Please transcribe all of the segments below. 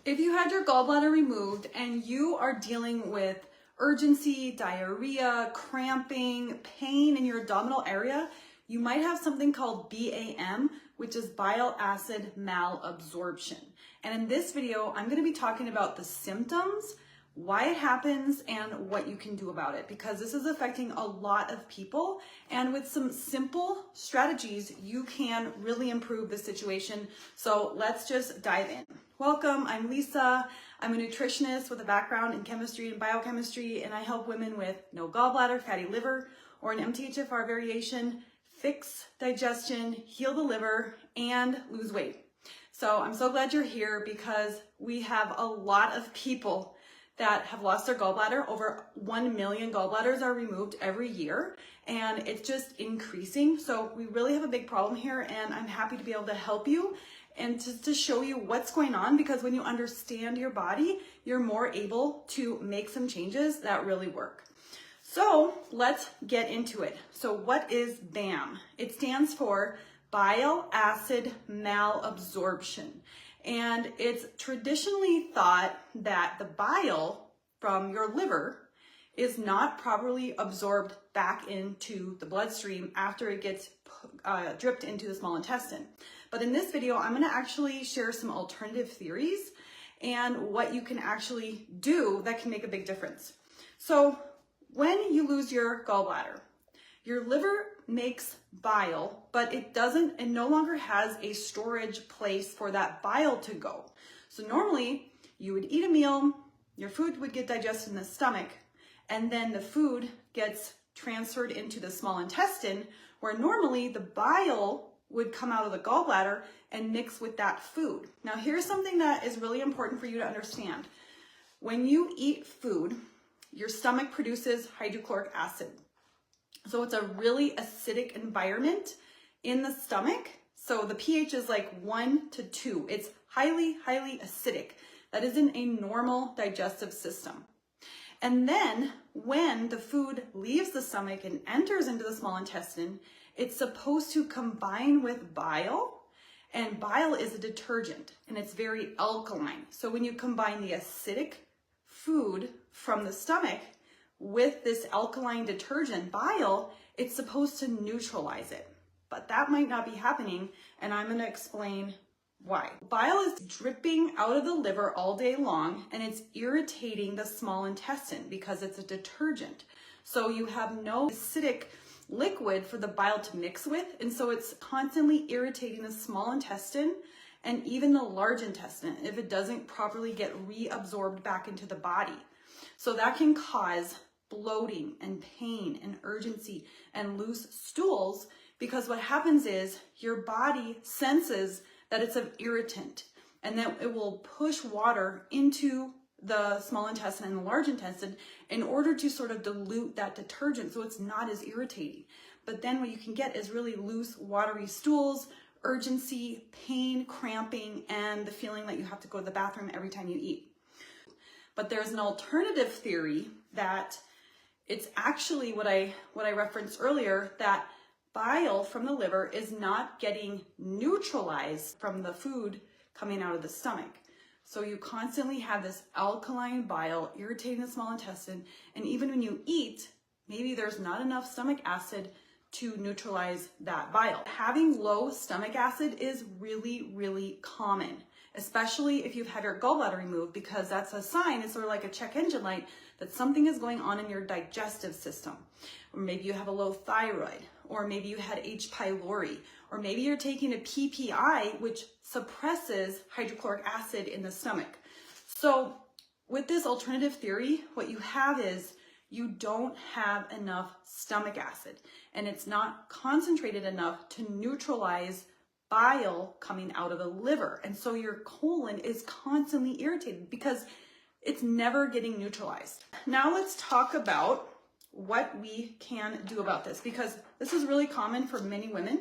If you had your gallbladder removed and you are dealing with urgency, diarrhea, cramping, pain in your abdominal area, you might have something called BAM, which is bile acid malabsorption. And in this video, I'm going to be talking about the symptoms, why it happens, and what you can do about it, because this is affecting a lot of people. And with some simple strategies, you can really improve the situation. So let's just dive in. Welcome, I'm Lisa. I'm a nutritionist with a background in chemistry and biochemistry, and I help women with no gallbladder, fatty liver, or an MTHFR variation fix digestion, heal the liver, and lose weight. So I'm so glad you're here because we have a lot of people that have lost their gallbladder. Over 1 million gallbladders are removed every year, and it's just increasing. So we really have a big problem here, and I'm happy to be able to help you and to show you what's going on, because when you understand your body, you're more able to make some changes that really work. So let's get into it. So what is BAM? It stands for bile acid malabsorption. And it's traditionally thought that the bile from your liver is not properly absorbed back into the bloodstream after it gets dripped into the small intestine. But in this video, I'm going to actually share some alternative theories and what you can actually do that can make a big difference. So when you lose your gallbladder, your liver makes bile, but it no longer has a storage place for that bile to go. So normally you would eat a meal, your food would get digested in the stomach, and then the food gets transferred into the small intestine, where normally the bile would come out of the gallbladder and mix with that food. Now here's something that is really important for you to understand. When you eat food, your stomach produces hydrochloric acid. So it's a really acidic environment in the stomach. So the pH is like 1 to 2. It's highly, highly acidic. That isn't a normal digestive system. And then when the food leaves the stomach and enters into the small intestine, it's supposed to combine with bile, and bile is a detergent and it's very alkaline. So when you combine the acidic food from the stomach with this alkaline detergent, bile, it's supposed to neutralize it. But that might not be happening, and I'm going to explain why. Bile is dripping out of the liver all day long, and it's irritating the small intestine because it's a detergent. So you have no acidic liquid for the bile to mix with, and so it's constantly irritating the small intestine and even the large intestine if it doesn't properly get reabsorbed back into the body. So that can cause bloating and pain and urgency and loose stools, because what happens is your body senses that it's an irritant and that it will push water into the small intestine and the large intestine in order to sort of dilute that detergent so it's not as irritating. But then what you can get is really loose, watery stools, urgency, pain, cramping, and the feeling that you have to go to the bathroom every time you eat. But there's an alternative theory that it's actually what I referenced earlier, that bile from the liver is not getting neutralized from the food coming out of the stomach. So you constantly have this alkaline bile irritating the small intestine, and even when you eat, maybe there's not enough stomach acid to neutralize that bile. Having low stomach acid is really, really common, especially if you've had your gallbladder removed, because that's a sign, it's sort of like a check engine light, that something is going on in your digestive system. Or maybe you have a low thyroid, or maybe you had H. pylori, or maybe you're taking a PPI, which suppresses hydrochloric acid in the stomach. So with this alternative theory, what you have is you don't have enough stomach acid, and it's not concentrated enough to neutralize bile coming out of the liver. And so your colon is constantly irritated because it's never getting neutralized. Now let's talk about what we can do about this, because this is really common for many women.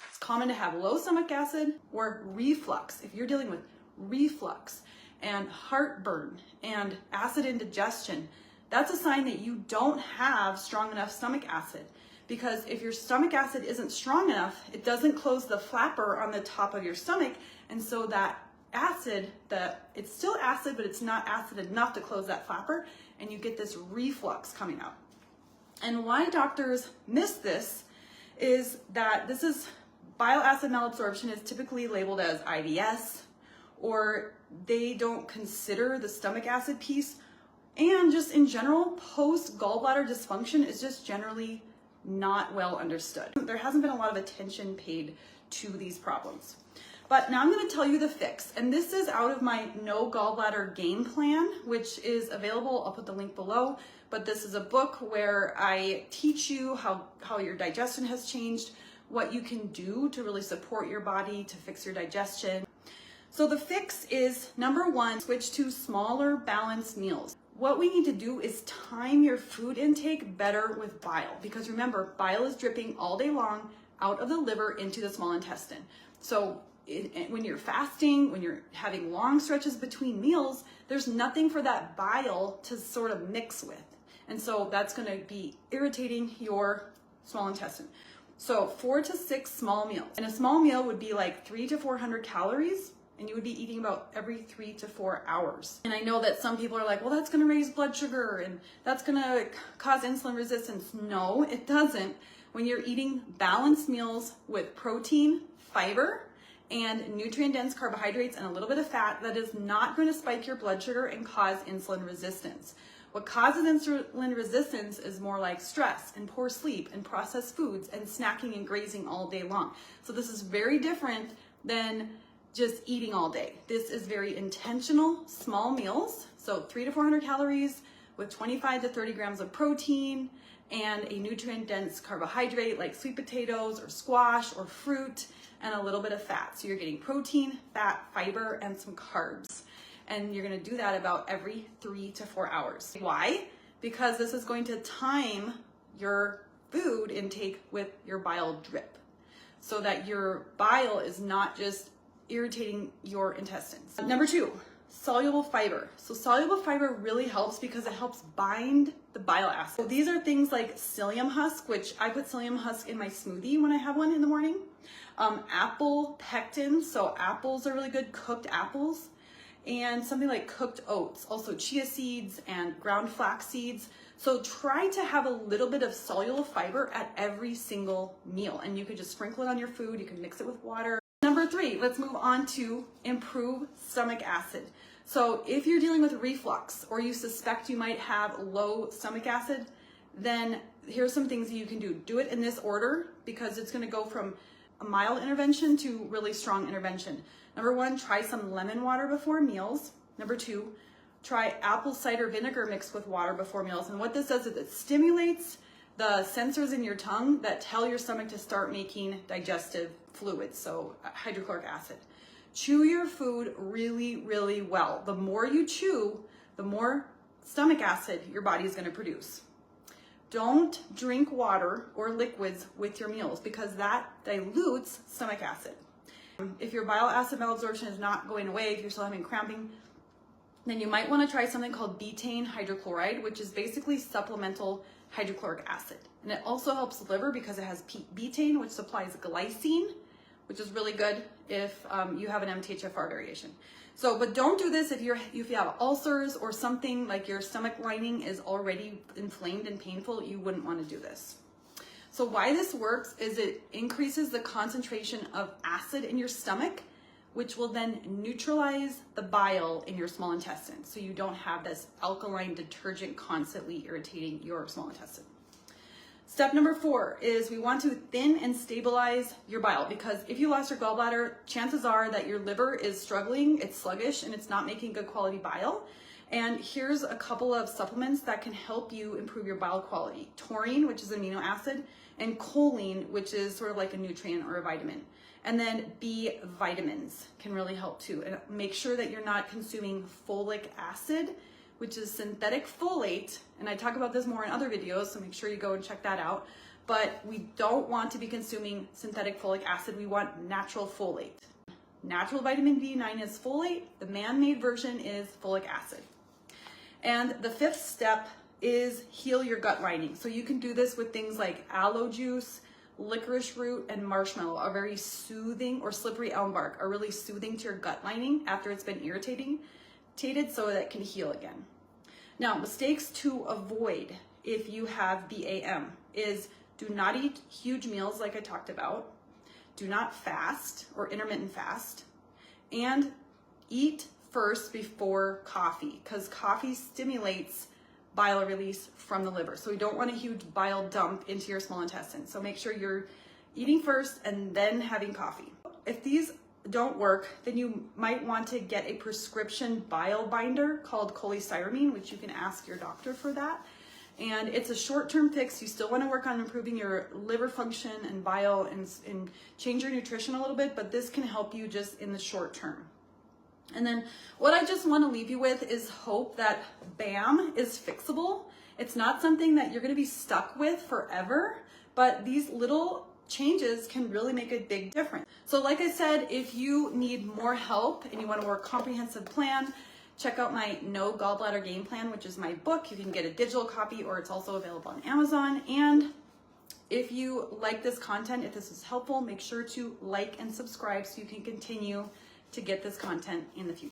It's common to have low stomach acid or reflux. If you're dealing with reflux and heartburn and acid indigestion, that's a sign that you don't have strong enough stomach acid. Because if your stomach acid isn't strong enough, it doesn't close the flapper on the top of your stomach, and so that acid that it's still acid, but it's not acid enough to close that flapper, and you get this reflux coming out. And why doctors miss this is that this is bile acid malabsorption is typically labeled as IBS, or they don't consider the stomach acid piece. And just in general, post gallbladder dysfunction is just generally not well understood. There hasn't been a lot of attention paid to these problems. But now I'm going to tell you the fix. And this is out of my No Gallbladder Game Plan, which is available. I'll put the link below. But this is a book where I teach you how your digestion has changed, what you can do to really support your body to fix your digestion. So the fix is, number one, switch to smaller balanced meals. What we need to do is time your food intake better with bile, because remember, bile is dripping all day long out of the liver into the small intestine. So when you're fasting, when you're having long stretches between meals, there's nothing for that bile to sort of mix with. And so that's going to be irritating your small intestine. So 4 to 6 small meals. And a small meal would be like 300 to 400 calories, and you would be eating about every 3 to 4 hours. And I know that some people are like, well, that's going to raise blood sugar and that's going to cause insulin resistance. No, it doesn't. When you're eating balanced meals with protein, fiber, and nutrient-dense carbohydrates and a little bit of fat, that is not going to spike your blood sugar and cause insulin resistance. What causes insulin resistance is more like stress and poor sleep and processed foods and snacking and grazing all day long. So this is very different than just eating all day. This is very intentional, small meals. So 300 to 400 calories with 25 to 30 grams of protein and a nutrient-dense carbohydrate like sweet potatoes or squash or fruit, and a little bit of fat. So you're getting protein, fat, fiber, and some carbs. And you're gonna do that about every 3 to 4 hours. Why? Because this is going to time your food intake with your bile drip, so that your bile is not just irritating your intestines. Number 2, soluble fiber. So soluble fiber really helps because it helps bind the bile acid. So these are things like psyllium husk, which I put psyllium husk in my smoothie when I have one in the morning. Apple pectin, so apples are really good, cooked apples. And something like cooked oats, also chia seeds and ground flax seeds. So try to have a little bit of soluble fiber at every single meal, and you could just sprinkle it on your food. You can mix it with water. Number 3, let's move on to improve stomach acid. So if you're dealing with reflux or you suspect you might have low stomach acid, then here's some things that you can do. Do it in this order because it's going to go from a mild intervention to really strong intervention. Number 1, try some lemon water before meals. Number 2, try apple cider vinegar mixed with water before meals. And what this does is it stimulates the sensors in your tongue that tell your stomach to start making digestive fluids, so hydrochloric acid. Chew your food really, really well. The more you chew, the more stomach acid your body is going to produce. Don't drink water or liquids with your meals because that dilutes stomach acid. If your bile acid malabsorption is not going away, if you're still having cramping, then you might want to try something called betaine hydrochloride, which is basically supplemental hydrochloric acid. And it also helps the liver because it has betaine, which supplies glycine, which is really good if you have an MTHFR variation. So, but don't do this if you have ulcers or something like your stomach lining is already inflamed and painful. You wouldn't want to do this. So why this works is it increases the concentration of acid in your stomach, which will then neutralize the bile in your small intestine. So you don't have this alkaline detergent constantly irritating your small intestine. Step number 4 is we want to thin and stabilize your bile, because if you lost your gallbladder, chances are that your liver is struggling, it's sluggish, and it's not making good quality bile. And here's a couple of supplements that can help you improve your bile quality. Taurine, which is an amino acid, and choline, which is sort of like a nutrient or a vitamin. And then B vitamins can really help too. And make sure that you're not consuming folic acid, which is synthetic folate. And I talk about this more in other videos, so make sure you go and check that out. But we don't want to be consuming synthetic folic acid. We want natural folate. Natural vitamin B9 is folate. The man-made version is folic acid. And the 5th step is heal your gut lining. So you can do this with things like aloe juice, licorice root and marshmallow are very soothing, or slippery elm bark are really soothing to your gut lining after it's been irritated so that it can heal again. Now, mistakes to avoid if you have BAM is do not eat huge meals like I talked about, do not fast or intermittent fast, and eat first before coffee, because coffee stimulates bile release from the liver. So we don't want a huge bile dump into your small intestine. So make sure you're eating first and then having coffee. If these don't work, then you might want to get a prescription bile binder called cholestyramine, which you can ask your doctor for that. And it's a short-term fix. You still want to work on improving your liver function and bile and change your nutrition a little bit, but this can help you just in the short term. And then what I just want to leave you with is hope that BAM is fixable. It's not something that you're going to be stuck with forever, but these little changes can really make a big difference. So like I said, if you need more help and you want a more comprehensive plan, check out my No Gallbladder Game Plan, which is my book. You can get a digital copy, or it's also available on Amazon. And if you like this content, if this is helpful, make sure to like and subscribe so you can continue to get this content in the future.